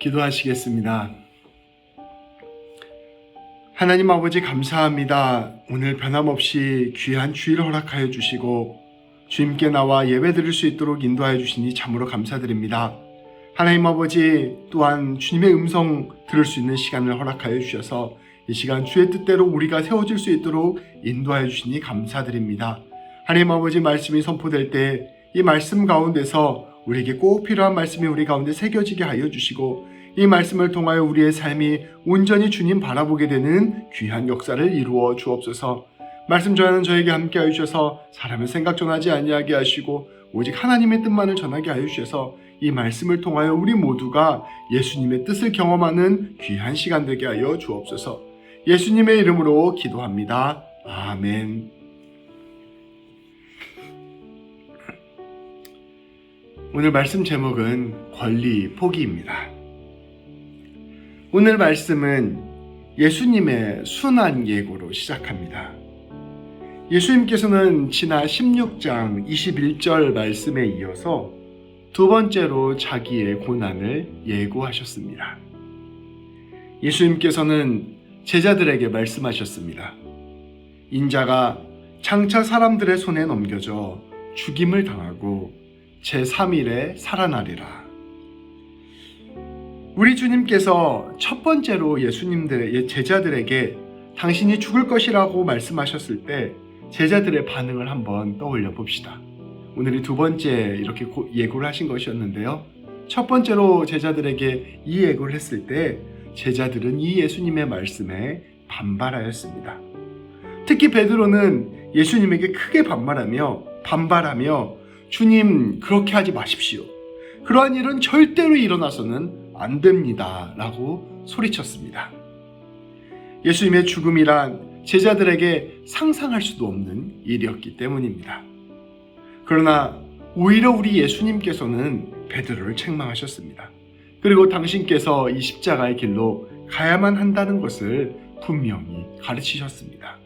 기도하시겠습니다. 하나님 아버지 감사합니다. 오늘 변함없이 귀한 주일을 허락하여 주시고 주님께 나와 예배 드릴 수 있도록 인도하여 주시니 참으로 감사드립니다. 하나님 아버지 또한 주님의 음성 들을 수 있는 시간을 허락하여 주셔서 이 시간 주의 뜻대로 우리가 세워질 수 있도록 인도하여 주시니 감사드립니다. 하나님 아버지 말씀이 선포될 때 이 말씀 가운데서 우리에게 꼭 필요한 말씀이 우리 가운데 새겨지게 하여 주시고 이 말씀을 통하여 우리의 삶이 온전히 주님 바라보게 되는 귀한 역사를 이루어 주옵소서. 말씀 전하는 저에게 함께하여 주셔서 사람의 생각 전하지 아니하게 하시고 오직 하나님의 뜻만을 전하게 하여 주셔서 이 말씀을 통하여 우리 모두가 예수님의 뜻을 경험하는 귀한 시간 되게 하여 주옵소서. 예수님의 이름으로 기도합니다. 아멘. 오늘 말씀 제목은 권리 포기입니다. 오늘 말씀은 예수님의 순환 예고로 시작합니다. 예수님께서는 지난 16장 21절 말씀에 이어서 두 번째로 자기의 고난을 예고하셨습니다. 예수님께서는 제자들에게 말씀하셨습니다. 인자가 장차 사람들의 손에 넘겨져 죽임을 당하고 제3일에 살아나리라. 우리 주님께서 첫 번째로 예수님들의 제자들에게 당신이 죽을 것이라고 말씀하셨을 때 제자들의 반응을 한번 떠올려 봅시다. 오늘이 두 번째 이렇게 예고를 하신 것이었는데요. 첫 번째로 제자들에게 이 예고를 했을 때 제자들은 이 예수님의 말씀에 반발하였습니다. 특히 베드로는 예수님에게 크게 반발하며 주님 그렇게 하지 마십시오. 그러한 일은 절대로 일어나서는 안 됩니다. 라고 소리쳤습니다. 예수님의 죽음이란 제자들에게 상상할 수도 없는 일이었기 때문입니다. 그러나 오히려 우리 예수님께서는 베드로를 책망하셨습니다. 그리고 당신께서 이 십자가의 길로 가야만 한다는 것을 분명히 가르치셨습니다.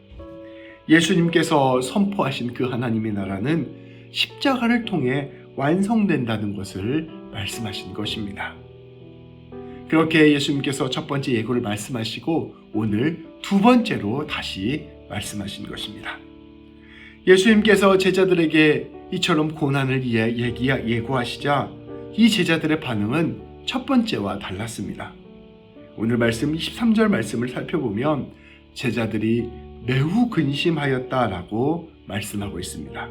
예수님께서 선포하신 그 하나님의 나라는 십자가를 통해 완성된다는 것을 말씀하신 것입니다. 그렇게 예수님께서 첫 번째 예고를 말씀하시고 오늘 두 번째로 다시 말씀하신 것입니다. 예수님께서 제자들에게 이처럼 고난을 예고하시자 이 제자들의 반응은 첫 번째와 달랐습니다. 오늘 말씀 23절 말씀을 살펴보면 제자들이 매우 근심하였다라고 말씀하고 있습니다.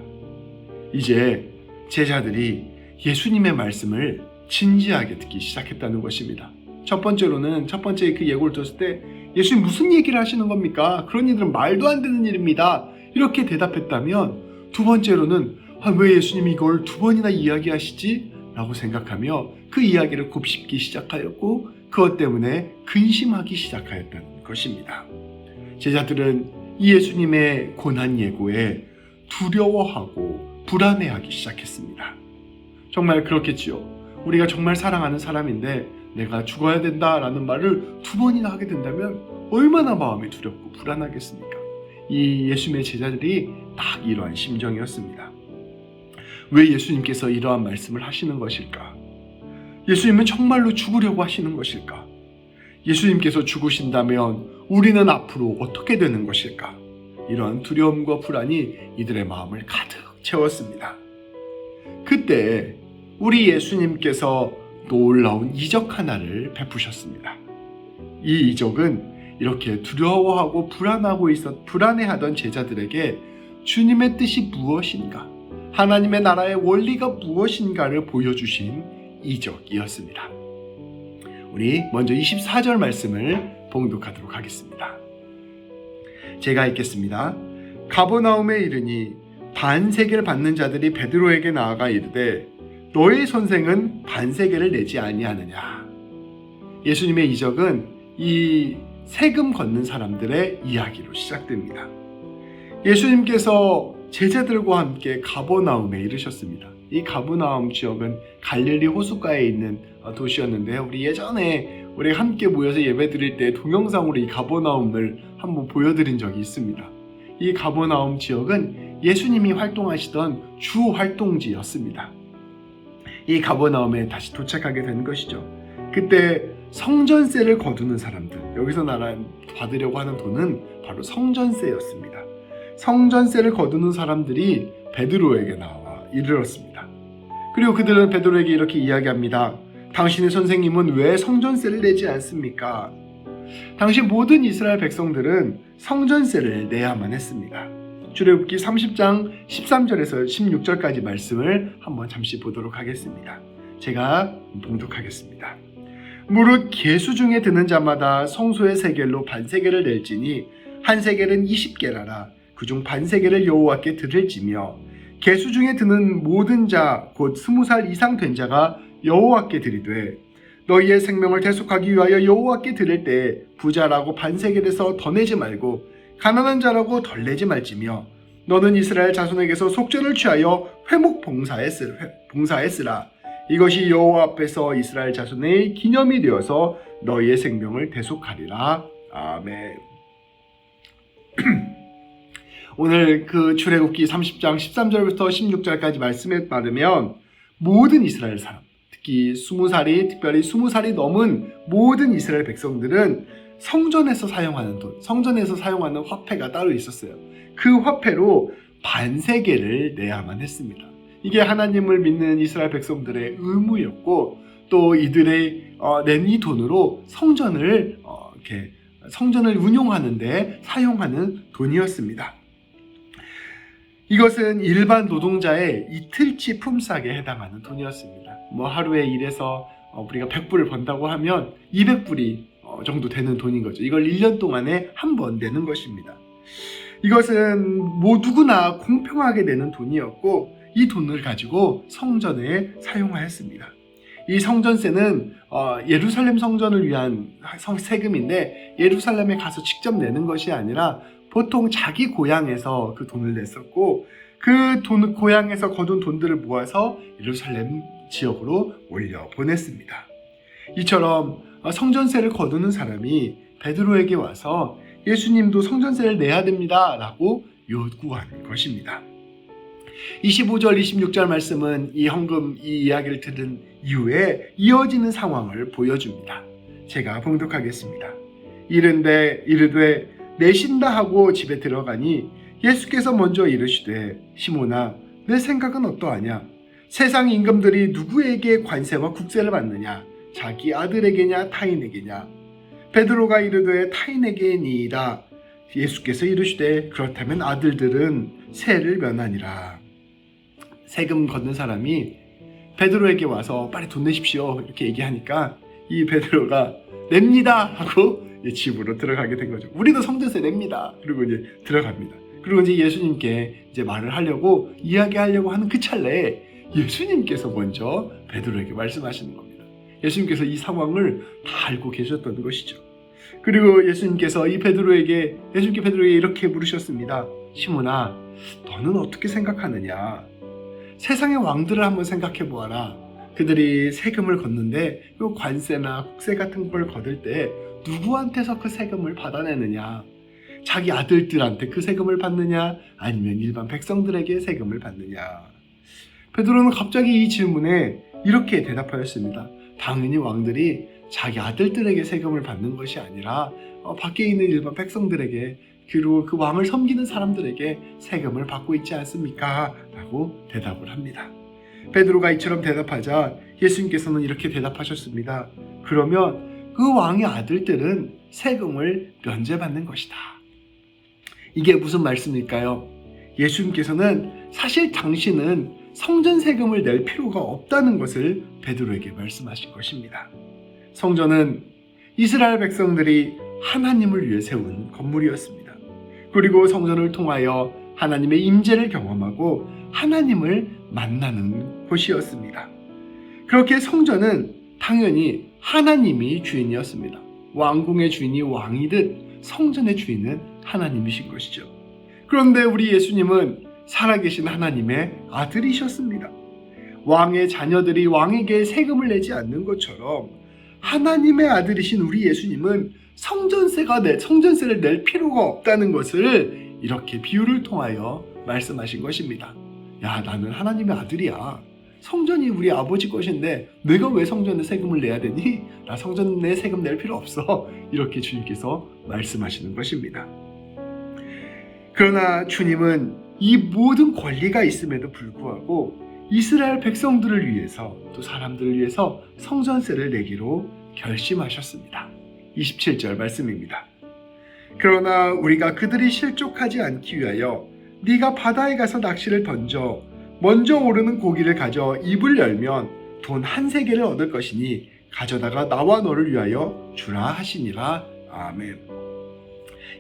이제 제자들이 예수님의 말씀을 진지하게 듣기 시작했다는 것입니다. 첫 번째 그 예고를 들었을 때 예수님 무슨 얘기를 하시는 겁니까? 그런 일들은 말도 안 되는 일입니다. 이렇게 대답했다면 두 번째로는 왜 예수님이 이걸 두 번이나 이야기하시지? 라고 생각하며 그 이야기를 곱씹기 시작하였고 그것 때문에 근심하기 시작하였다는 것입니다. 제자들은 이 예수님의 고난 예고에 두려워하고 불안해하기 시작했습니다. 정말 그렇겠지요. 우리가 정말 사랑하는 사람인데 내가 죽어야 된다라는 말을 두 번이나 하게 된다면 얼마나 마음이 두렵고 불안하겠습니까? 이 예수님의 제자들이 딱 이러한 심정이었습니다. 왜 예수님께서 이러한 말씀을 하시는 것일까? 예수님은 정말로 죽으려고 하시는 것일까? 예수님께서 죽으신다면 우리는 앞으로 어떻게 되는 것일까? 이러한 두려움과 불안이 이들의 마음을 가득 채웠습니다. 그때 우리 예수님께서 놀라운 이적 하나를 베푸셨습니다. 이 이적은 이렇게 두려워하고 불안해하던 제자들에게 주님의 뜻이 무엇인가, 하나님의 나라의 원리가 무엇인가를 보여주신 이적이었습니다. 우리 먼저 24절 말씀을 봉독하도록 하겠습니다. 제가 읽겠습니다. 가버나움에 이르니 반세계를 받는 자들이 베드로에게 나아가 이르되 너의 선생은 반세계를 내지 아니하느냐. 예수님의 이적은 이 세금 걷는 사람들의 이야기로 시작됩니다. 예수님께서 제자들과 함께 가버나움에 이르셨습니다. 이 가버나움 지역은 갈릴리 호숫가에 있는 도시였는데요. 우리 예전에 우리 함께 모여서 예배 드릴 때 동영상으로 이 가버나움을 한번 보여드린 적이 있습니다. 이 가버나움 지역은 예수님이 활동하시던 주 활동지였습니다. 이 가버나움에 다시 도착하게 된 것이죠. 그 그때 성전세를 거두는 사람들, 여기서 받으려고 하는 돈은 바로 성전세였습니다. 성전세를 거두는 사람들이 베드로에게 나와 이르렀습니다. 그리고 그들은 베드로에게 이렇게 이야기합니다. 당신의 선생님은 왜 성전세를 내지 않습니까? 당시 모든 이스라엘 백성들은 성전세를 내야만 했습니다. 출애굽기 30장 13절에서 16절까지 말씀을 한번 잠시 보도록 하겠습니다. 제가 봉독하겠습니다. 무릇 계수 중에 드는 자마다 성소의 세겔로 반세겔을 낼지니 한 세겔은 20게라라. 그중 반세겔을 여호와께 드릴지며 계수 중에 드는 모든 자 곧 20살 이상 된 자가 여호와께 드리되 너희의 생명을 대속하기 위하여 여호와께 드릴 때 부자라고 반세겔에서 더 내지 말고 가난한 자라고 덜 내지 말지며 너는 이스라엘 자손에게서 속전을 취하여 회목 봉사했으라. 이것이 여호와 앞에서 이스라엘 자손의 기념이 되어서 너희의 생명을 대속하리라. 아멘. 오늘 그 출애굽기 30장 13절부터 16절까지 말씀에 따르면 모든 이스라엘 사람, 특히 특별히 20살이 넘은 모든 이스라엘 백성들은 성전에서 사용하는 돈, 성전에서 사용하는 화폐가 따로 있었어요. 그 화폐로 반세겔을 내야만 했습니다. 이게 하나님을 믿는 이스라엘 백성들의 의무였고, 또 이들의 낸 이 돈으로 성전을 운용하는데 사용하는 돈이었습니다. 이것은 일반 노동자의 이틀치 품삯에 해당하는 돈이었습니다. 하루에 일해서 우리가 100불을 번다고 하면 200불이 정도 되는 돈인 거죠. 이걸 1년 동안에 한 번 내는 것입니다. 이것은 누구나 공평하게 내는 돈이었고, 이 돈을 가지고 성전에 사용하였습니다. 이 성전세는 예루살렘 성전을 위한 세금인데, 예루살렘에 가서 직접 내는 것이 아니라 보통 자기 고향에서 그 돈을 냈었고, 그 고향에서 거둔 돈들을 모아서 예루살렘 지역으로 올려 보냈습니다. 이처럼 성전세를 거두는 사람이 베드로에게 와서 예수님도 성전세를 내야 됩니다 라고 요구한 것입니다. 25절 26절 말씀은 이 이야기를 들은 이후에 이어지는 상황을 보여줍니다. 제가 봉독하겠습니다. 이르되 내신다 하고 집에 들어가니 예수께서 먼저 이르시되 시몬아 내 생각은 어떠하냐? 세상 임금들이 누구에게 관세와 국세를 받느냐? 자기 아들에게냐 타인에게냐? 베드로가 이르되 타인에게니이다. 예수께서 이르시되 그렇다면 아들들은 세를 면하니라. 세금 걷는 사람이 베드로에게 와서 빨리 돈 내십시오 이렇게 얘기하니까 이 베드로가 냅니다 하고 집으로 들어가게 된 거죠. 우리도 성전세 냅니다. 그리고 이제 들어갑니다. 그리고 이제 예수님께 이제 말을 하려고 이야기하려고 하는 그 찰나에 예수님께서 먼저 베드로에게 말씀하시는 겁니다. 예수님께서 이 상황을 다 알고 계셨던 것이죠. 그리고 예수님께서 베드로에게 이렇게 물으셨습니다. 시몬아, 너는 어떻게 생각하느냐? 세상의 왕들을 한번 생각해 보아라. 그들이 세금을 걷는데 이 관세나 국세 같은 걸 거둘 때 누구한테서 그 세금을 받아내느냐? 자기 아들들한테 그 세금을 받느냐? 아니면 일반 백성들에게 세금을 받느냐? 베드로는 갑자기 이 질문에 이렇게 대답하였습니다. 당연히 왕들이 자기 아들들에게 세금을 받는 것이 아니라 밖에 있는 일반 백성들에게, 그리고 그 왕을 섬기는 사람들에게 세금을 받고 있지 않습니까? 라고 대답을 합니다. 베드로가 이처럼 대답하자 예수님께서는 이렇게 대답하셨습니다. 그러면 그 왕의 아들들은 세금을 면제받는 것이다. 이게 무슨 말씀일까요? 예수님께서는 사실 당신은 성전 세금을 낼 필요가 없다는 것을 베드로에게 말씀하신 것입니다. 성전은 이스라엘 백성들이 하나님을 위해 세운 건물이었습니다. 그리고 성전을 통하여 하나님의 임재를 경험하고 하나님을 만나는 곳이었습니다. 그렇게 성전은 당연히 하나님이 주인이었습니다. 왕궁의 주인이 왕이듯 성전의 주인은 하나님이신 것이죠. 그런데 우리 예수님은 살아계신 하나님의 아들이셨습니다. 왕의 자녀들이 왕에게 세금을 내지 않는 것처럼 하나님의 아들이신 우리 예수님은 성전세를 낼 필요가 없다는 것을 이렇게 비유를 통하여 말씀하신 것입니다. 야, 나는 하나님의 아들이야. 성전이 우리 아버지 것인데 내가 왜 성전에 세금을 내야 되니? 나 성전에 세금 낼 필요 없어. 이렇게 주님께서 말씀하시는 것입니다. 그러나 주님은 이 모든 권리가 있음에도 불구하고 이스라엘 백성들을 위해서 또 사람들을 위해서 성전세를 내기로 결심하셨습니다. 27절 말씀입니다. 그러나 우리가 그들이 실족하지 않기 위하여 네가 바다에 가서 낚시를 던져 먼저 오르는 고기를 가져 입을 열면 돈 한 세겔을 얻을 것이니 가져다가 나와 너를 위하여 주라 하시니라. 아멘.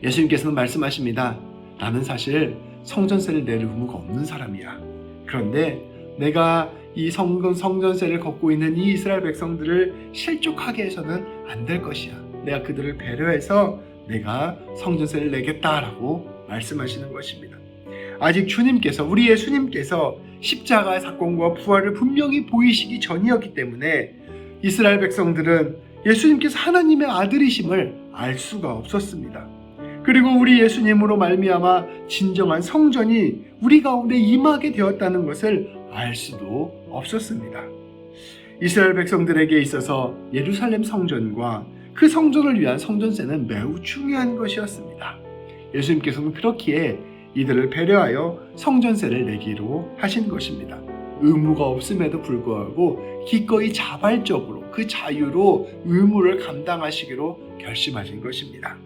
예수님께서는 말씀하십니다. 나는 사실 성전세를 낼 의무가 없는 사람이야. 그런데 내가 이 성전세를 걷고 있는 이 이스라엘 백성들을 실족하게 해서는 안 될 것이야. 내가 그들을 배려해서 내가 성전세를 내겠다라고 말씀하시는 것입니다. 아직 주님께서, 우리 예수님께서 십자가의 사건과 부활을 분명히 보이시기 전이었기 때문에 이스라엘 백성들은 예수님께서 하나님의 아들이심을 알 수가 없었습니다. 그리고 우리 예수님으로 말미암아 진정한 성전이 우리 가운데 임하게 되었다는 것을 알 수도 없었습니다. 이스라엘 백성들에게 있어서 예루살렘 성전과 그 성전을 위한 성전세는 매우 중요한 것이었습니다. 예수님께서는 그렇기에 이들을 배려하여 성전세를 내기로 하신 것입니다. 의무가 없음에도 불구하고 기꺼이 자발적으로 그 자유로 의무를 감당하시기로 결심하신 것입니다.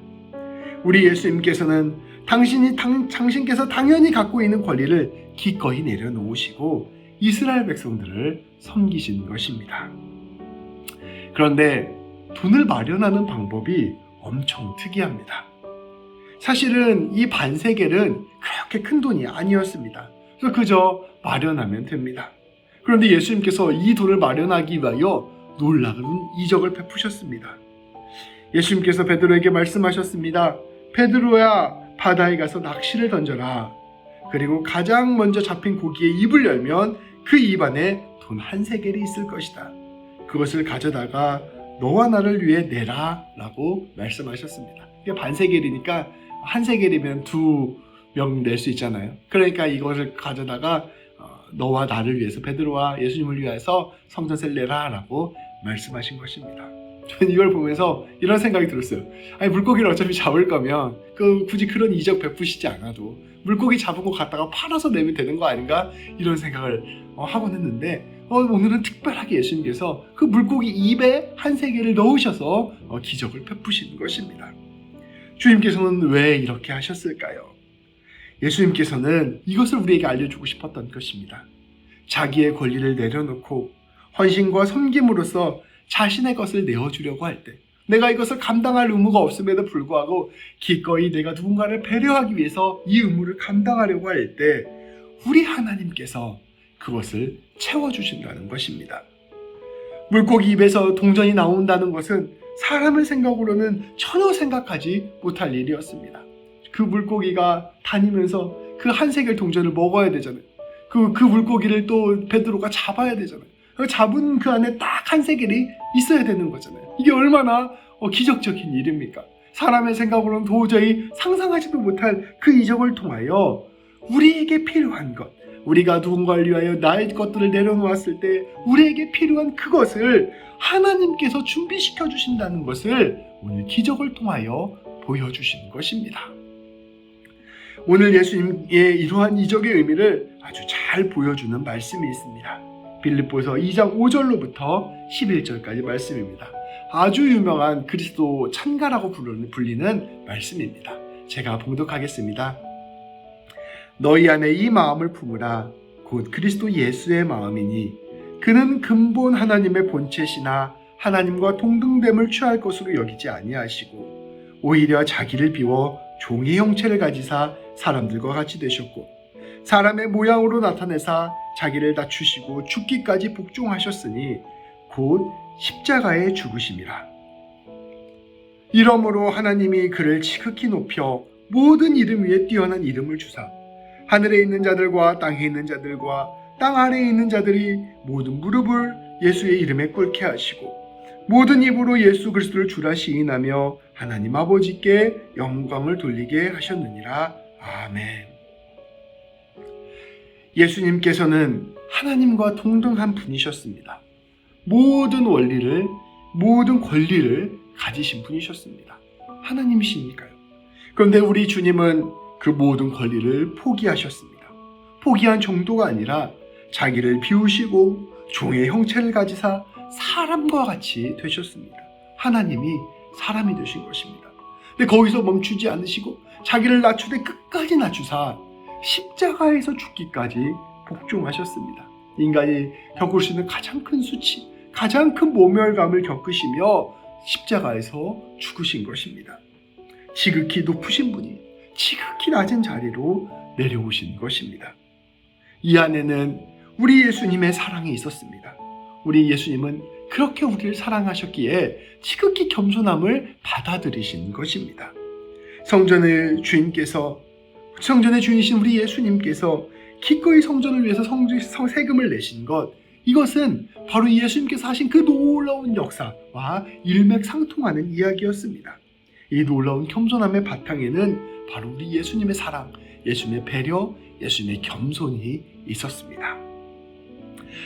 우리 예수님께서는 당신께서 당연히 갖고 있는 권리를 기꺼이 내려놓으시고 이스라엘 백성들을 섬기신 것입니다. 그런데 돈을 마련하는 방법이 엄청 특이합니다. 사실은 이 반세겔은 그렇게 큰 돈이 아니었습니다. 그래서 그저 마련하면 됩니다. 그런데 예수님께서 이 돈을 마련하기 위하여 놀라운 이적을 베푸셨습니다. 예수님께서 베드로에게 말씀하셨습니다. 베드로야, 바다에 가서 낚시를 던져라. 그리고 가장 먼저 잡힌 고기의 입을 열면 그 입 안에 돈 한 세겔이 있을 것이다. 그것을 가져다가 너와 나를 위해 내라 라고 말씀하셨습니다. 이게 반세겔이니까 한 세겔이면 2명 낼 수 있잖아요. 그러니까 이것을 가져다가 너와 나를 위해서, 베드로와 예수님을 위해서 성전세를 내라 라고 말씀하신 것입니다. 저는 이걸 보면서 이런 생각이 들었어요. 아니, 물고기를 어차피 잡을 거면 굳이 그런 이적 베푸시지 않아도 물고기 잡은 거 갖다가 팔아서 내면 되는 거 아닌가? 이런 생각을 하곤 했는데 오늘은 특별하게 예수님께서 그 물고기 입에 한 세겔을 넣으셔서 기적을 베푸시는 것입니다. 주님께서는 왜 이렇게 하셨을까요? 예수님께서는 이것을 우리에게 알려주고 싶었던 것입니다. 자기의 권리를 내려놓고 헌신과 섬김으로써 자신의 것을 내어주려고 할 때, 내가 이것을 감당할 의무가 없음에도 불구하고 기꺼이 내가 누군가를 배려하기 위해서 이 의무를 감당하려고 할 때 우리 하나님께서 그것을 채워주신다는 것입니다. 물고기 입에서 동전이 나온다는 것은 사람의 생각으로는 전혀 생각하지 못할 일이었습니다. 그 물고기가 다니면서 그 한 세겔 동전을 먹어야 되잖아요. 그 물고기를 또 베드로가 잡아야 되잖아요. 잡은 그 안에 딱 한 세겔이 있어야 되는 거잖아요. 이게 얼마나 기적적인 일입니까? 사람의 생각으로는 도저히 상상하지도 못할 그 이적을 통하여 우리에게 필요한 것, 우리가 누군가를 위하여 나의 것들을 내려놓았을 때 우리에게 필요한 그것을 하나님께서 준비시켜 주신다는 것을 오늘 기적을 통하여 보여주시는 것입니다. 오늘 예수님의 이러한 이적의 의미를 아주 잘 보여주는 말씀이 있습니다. 빌립보서 2장 5절로부터 11절까지 말씀입니다. 아주 유명한 그리스도 찬가라고 불리는 말씀입니다. 제가 봉독하겠습니다. 너희 안에 이 마음을 품으라. 곧 그리스도 예수의 마음이니 그는 근본 하나님의 본체시나 하나님과 동등됨을 취할 것으로 여기지 아니하시고 오히려 자기를 비워 종의 형체를 가지사 사람들과 같이 되셨고 사람의 모양으로 나타내사 자기를 낮추시고 죽기까지 복종하셨으니 곧 십자가에 죽으심이라. 이러므로 하나님이 그를 지극히 높여 모든 이름 위에 뛰어난 이름을 주사 하늘에 있는 자들과 땅에 있는 자들과 땅 아래에 있는 자들이 모든 무릎을 예수의 이름에 꿇게 하시고 모든 입으로 예수 그리스도를 주라 시인하며 하나님 아버지께 영광을 돌리게 하셨느니라. 아멘. 예수님께서는 하나님과 동등한 분이셨습니다. 모든 원리를, 모든 권리를 가지신 분이셨습니다. 하나님이시니까요. 그런데 우리 주님은 그 모든 권리를 포기하셨습니다. 포기한 정도가 아니라 자기를 비우시고 종의 형체를 가지사 사람과 같이 되셨습니다. 하나님이 사람이 되신 것입니다. 근데 거기서 멈추지 않으시고 자기를 낮추되 끝까지 낮추사 십자가에서 죽기까지 복종하셨습니다. 인간이 겪을 수 있는 가장 큰 수치, 가장 큰 모멸감을 겪으시며 십자가에서 죽으신 것입니다. 지극히 높으신 분이 지극히 낮은 자리로 내려오신 것입니다. 이 안에는 우리 예수님의 사랑이 있었습니다. 우리 예수님은 그렇게 우리를 사랑하셨기에 지극히 겸손함을 받아들이신 것입니다. 성전의 주인이신 우리 예수님께서 기꺼이 성전을 위해서 세금을 내신 것, 이것은 바로 예수님께서 하신 그 놀라운 역사와 일맥상통하는 이야기였습니다. 이 놀라운 겸손함의 바탕에는 바로 우리 예수님의 사랑, 예수님의 배려, 예수님의 겸손이 있었습니다.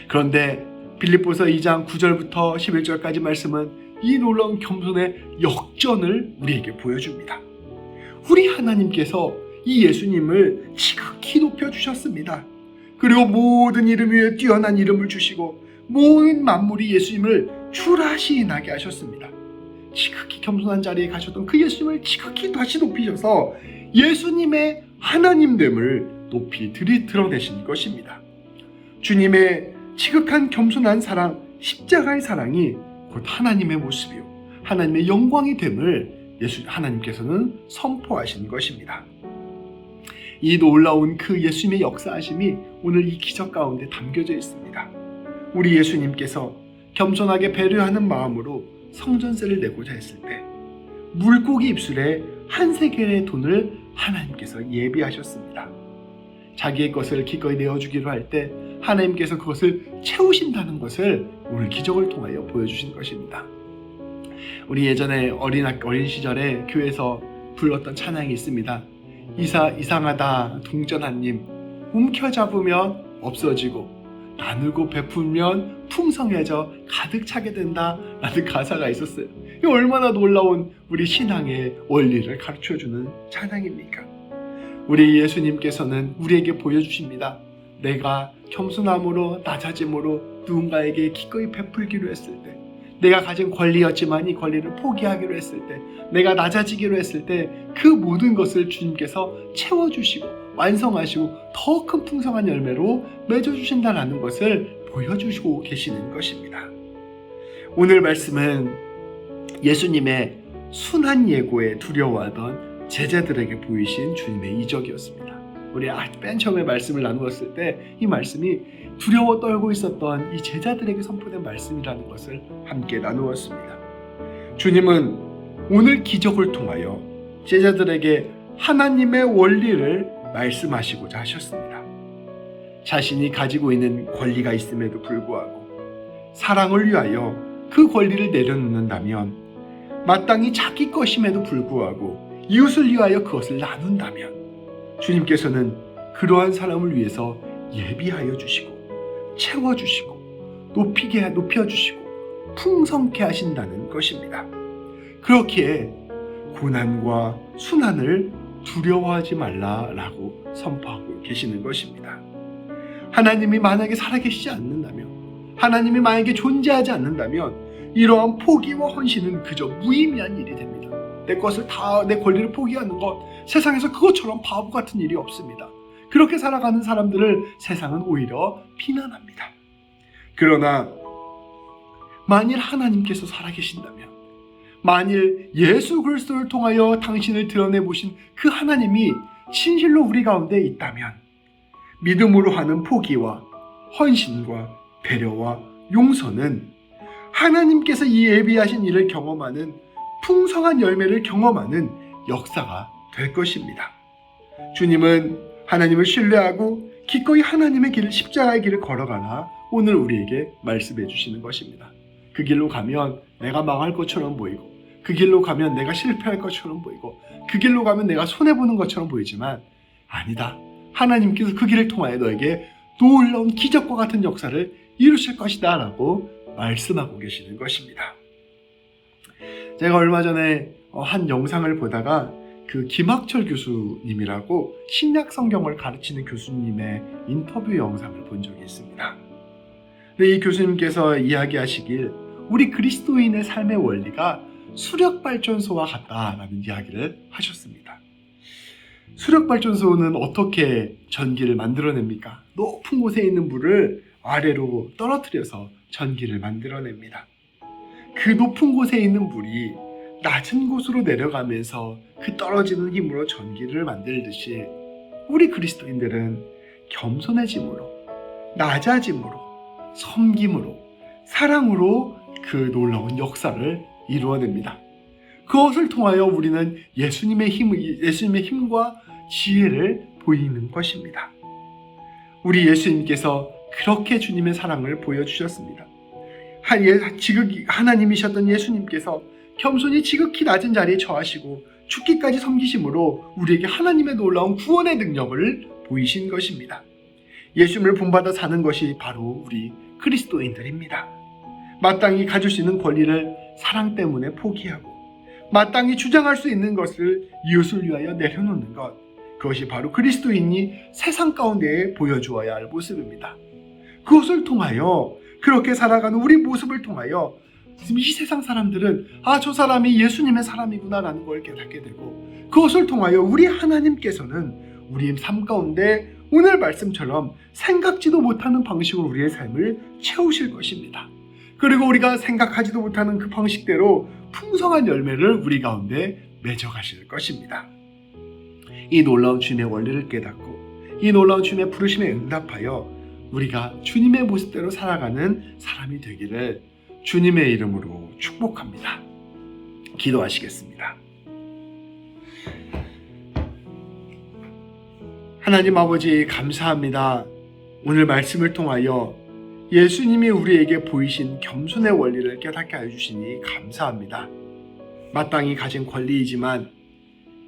그런데 빌립보서 2장 9절부터 11절까지 말씀은 이 놀라운 겸손의 역전을 우리에게 보여줍니다. 우리 하나님께서 이 예수님을 지극히 높여주셨습니다. 그리고 모든 이름 위에 뛰어난 이름을 주시고 모든 만물이 예수님을 주라시인하게 하셨습니다. 지극히 겸손한 자리에 가셨던 그 예수님을 지극히 다시 높이셔서 예수님의 하나님됨을 높이 드러내신 것입니다. 주님의 지극한 겸손한 사랑, 십자가의 사랑이 곧 하나님의 모습이요 하나님의 영광이 됨을 하나님께서는 선포하신 것입니다. 이 놀라운 그 예수님의 역사하심이 오늘 이 기적 가운데 담겨져 있습니다. 우리 예수님께서 겸손하게 배려하는 마음으로 성전세를 내고자 했을 때 물고기 입술에 한 세겔의 돈을 하나님께서 예비하셨습니다. 자기의 것을 기꺼이 내어주기로 할 때 하나님께서 그것을 채우신다는 것을 오늘 기적을 통하여 보여주신 것입니다. 우리 예전에 어린 시절에 교회에서 불렀던 찬양이 있습니다. 이상하다 동전한님, 움켜잡으면 없어지고 나누고 베풀면 풍성해져 가득 차게 된다 라는 가사가 있었어요. 이 얼마나 놀라운 우리 신앙의 원리를 가르쳐주는 찬양입니까? 우리 예수님께서는 우리에게 보여주십니다. 내가 겸손함으로 낮아짐으로 누군가에게 기꺼이 베풀기로 했을 때, 내가 가진 권리였지만 이 권리를 포기하기로 했을 때, 내가 낮아지기로 했을 때 그 모든 것을 주님께서 채워주시고 완성하시고 더 큰 풍성한 열매로 맺어주신다는 것을 보여주시고 계시는 것입니다. 오늘 말씀은 예수님의 순한 예고에 두려워하던 제자들에게 보이신 주님의 이적이었습니다. 우리 맨 처음에 말씀을 나누었을 때 이 말씀이 두려워 떨고 있었던 이 제자들에게 선포된 말씀이라는 것을 함께 나누었습니다. 주님은 오늘 기적을 통하여 제자들에게 하나님의 원리를 말씀하시고자 하셨습니다. 자신이 가지고 있는 권리가 있음에도 불구하고 사랑을 위하여 그 권리를 내려놓는다면, 마땅히 자기 것임에도 불구하고 이웃을 위하여 그것을 나눈다면 주님께서는 그러한 사람을 위해서 예비하여 주시고 채워주시고 높여주시고 풍성케 하신다는 것입니다. 그렇기에 고난과 순환을 두려워하지 말라라고 선포하고 계시는 것입니다. 하나님이 만약에 살아계시지 않는다면, 하나님이 만약에 존재하지 않는다면 이러한 포기와 헌신은 그저 무의미한 일이 됩니다. 내 권리를 포기하는 것, 세상에서 그것처럼 바보 같은 일이 없습니다. 그렇게 살아가는 사람들을 세상은 오히려 비난합니다. 그러나 만일 하나님께서 살아계신다면, 만일 예수 그리스도를 통하여 당신을 드러내보신 그 하나님이 진실로 우리 가운데 있다면, 믿음으로 하는 포기와 헌신과 배려와 용서는 하나님께서 이 예비하신 일을 경험하는 풍성한 열매를 경험하는 역사가 될 것입니다. 주님은 하나님을 신뢰하고 기꺼이 하나님의 길을, 십자가의 길을 걸어가나 오늘 우리에게 말씀해 주시는 것입니다. 그 길로 가면 내가 망할 것처럼 보이고, 그 길로 가면 내가 실패할 것처럼 보이고, 그 길로 가면 내가 손해보는 것처럼 보이지만 아니다. 하나님께서 그 길을 통하여 너에게 놀라운 기적과 같은 역사를 이루실 것이다 라고 말씀하고 계시는 것입니다. 제가 얼마 전에 한 영상을 보다가 그 김학철 교수님이라고 신약 성경을 가르치는 교수님의 인터뷰 영상을 본 적이 있습니다. 근데 이 교수님께서 이야기하시길 우리 그리스도인의 삶의 원리가 수력발전소와 같다라는 이야기를 하셨습니다. 수력발전소는 어떻게 전기를 만들어냅니까? 높은 곳에 있는 물을 아래로 떨어뜨려서 전기를 만들어냅니다. 그 높은 곳에 있는 물이 낮은 곳으로 내려가면서 그 떨어지는 힘으로 전기를 만들듯이 우리 그리스도인들은 겸손해짐으로, 낮아짐으로, 섬김으로, 사랑으로 그 놀라운 역사를 이루어냅니다. 그것을 통하여 우리는 예수님의 힘과 지혜를 보이는 것입니다. 우리 예수님께서 그렇게 주님의 사랑을 보여주셨습니다. 지극히 하나님이셨던 예수님께서 겸손히 지극히 낮은 자리에 처하시고 죽기까지 섬기심으로 우리에게 하나님의 놀라운 구원의 능력을 보이신 것입니다. 예수님을 본받아 사는 것이 바로 우리 그리스도인들입니다. 마땅히 가질 수 있는 권리를 사랑 때문에 포기하고 마땅히 주장할 수 있는 것을 이웃을 위하여 내려놓는 것, 그것이 바로 그리스도인이 세상 가운데에 보여주어야 할 모습입니다. 그것을 통하여, 그렇게 살아가는 우리 모습을 통하여 이 세상 사람들은 저 사람이 예수님의 사람이구나 라는 걸 깨닫게 되고, 그것을 통하여 우리 하나님께서는 우리 삶 가운데 오늘 말씀처럼 생각지도 못하는 방식으로 우리의 삶을 채우실 것입니다. 그리고 우리가 생각하지도 못하는 그 방식대로 풍성한 열매를 우리 가운데 맺어가실 것입니다. 이 놀라운 주님의 원리를 깨닫고 이 놀라운 주님의 부르심에 응답하여 우리가 주님의 모습대로 살아가는 사람이 되기를 주님의 이름으로 축복합니다. 기도하시겠습니다. 하나님 아버지, 감사합니다. 오늘 말씀을 통하여 예수님이 우리에게 보이신 겸손의 원리를 깨닫게 해주시니 감사합니다. 마땅히 가진 권리이지만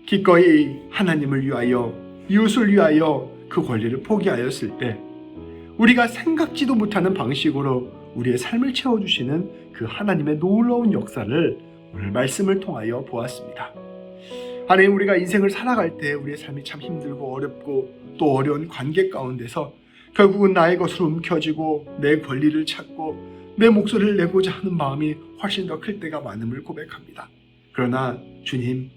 기꺼이 하나님을 위하여, 이웃을 위하여 그 권리를 포기하였을 때 우리가 생각지도 못하는 방식으로 우리의 삶을 채워주시는 그 하나님의 놀라운 역사를 오늘 말씀을 통하여 보았습니다. 하나님, 우리가 인생을 살아갈 때 우리의 삶이 참 힘들고 어렵고 또 어려운 관계 가운데서 결국은 나의 것으로 움켜쥐고 내 권리를 찾고 내 목소리를 내고자 하는 마음이 훨씬 더 클 때가 많음을 고백합니다. 그러나 주님,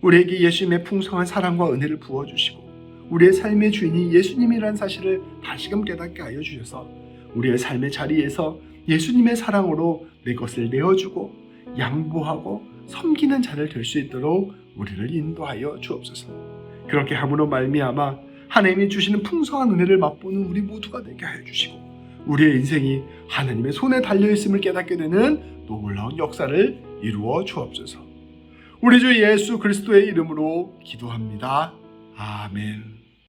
우리에게 예수님의 풍성한 사랑과 은혜를 부어주시고 우리의 삶의 주인이 예수님이라는 사실을 다시금 깨닫게 하여 주셔서 우리의 삶의 자리에서 예수님의 사랑으로 내 것을 내어주고 양보하고 섬기는 자를 될 수 있도록 우리를 인도하여 주옵소서. 그렇게 함으로 말미암아 하나님이 주시는 풍성한 은혜를 맛보는 우리 모두가 되게 하여 주시고 우리의 인생이 하나님의 손에 달려있음을 깨닫게 되는 놀라운 역사를 이루어 주옵소서. 우리 주 예수 그리스도의 이름으로 기도합니다. 아멘.